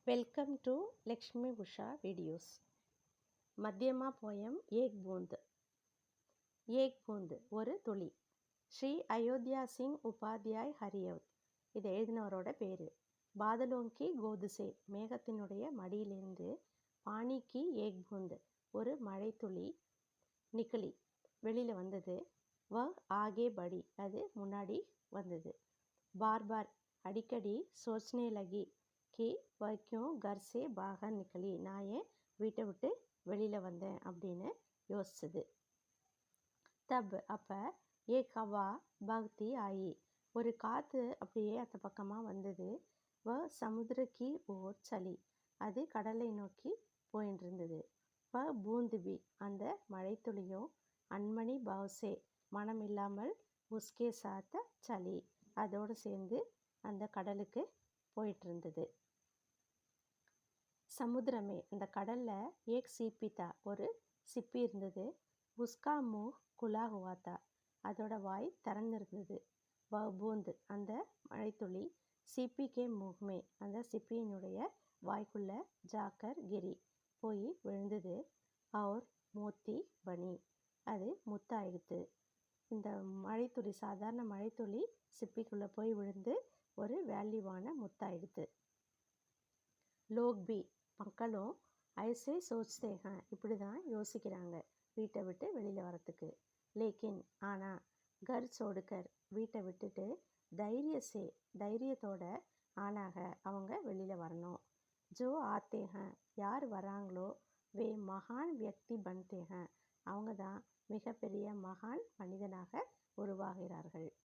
Welcome to Lakshmi Usha videos. மத்தியமா poem Ek Boond. Ek Boond ஒரு துளி. ஸ்ரீ அயோத்தியா சிங் உபாத்யாய் ஹரியவத். இதை எழுதினவரோட பேர். பாதலோங்கி கோதுசே மேகத்தினுடைய மடியிலிருந்து பாணிக்கு ஏக் பூந்த் ஒரு மழை துளி நிக்கலி வெளியில் வந்தது. வ ஆகே படி அது முன்னாடி வந்தது. பார் பார் அடிக்கடி சோச்னே லகி கி வக்கியும் கர்சே பாகர் நிக்கலி நான் ஏன் வீட்டை விட்டு வெளியில் வந்தேன் அப்படின்னு யோசிச்சது. தப் அப்போ ஏக் ஹவா பக்தி ஆயி ஒரு காற்று அப்படியே அந்த பக்கமாக வந்தது. வ சமுத்திரக்கி ஓர் சளி அது கடலை நோக்கி போயின்னு இருந்தது. வ பூந்துபி அந்த மழைத்துளியும் அன்மணி பவுசே மனம் இல்லாமல் உஸ்கே சாத்த சளி அதோடு சேர்ந்து அந்த கடலுக்கு போயிட்டு இருந்தது. சமுத்திரமே அந்த கடலில் ஏக் சீப்பித்தா ஒரு சிப்பி இருந்தது. உஸ்கா மூஹ் குலா ஹுவாத்தா அதோட வாய் திறந்திருந்தது. வ பூந்த் அந்த மழைத்துளி சிப்பிக்கே மூஹ்மே அந்த சிப்பியினுடைய வாய்க்குள்ள ஜாக்கர் கிரி போய் விழுந்தது. அவர் மோத்தி பனி அது முத்தாயிடுத்து. இந்த மழைத்துளி சாதாரண மழைத்துளி சிப்பிக்குள்ளே போய் விழுந்து ஒரு வேல்யூவான முத்தாயிடுத்து. லோக் பி மக்களும் ஐசே சோச்தேகன் இப்படி தான் யோசிக்கிறாங்க வீட்டை விட்டு வெளியில் வரத்துக்கு. லேக்கின் ஆனால் கர் சோடுக்கர் வீட்டை விட்டுட்டு தைரியத்தோட ஆனாக அவங்க வெளியில் வரணும். ஜோ ஆத்தேகன் யார் வராங்களோ வே மகான் வியக்தி பன்தேகன் அவங்க தான் மிகப்பெரிய மகான் மனிதனாக உருவாகிறார்கள்.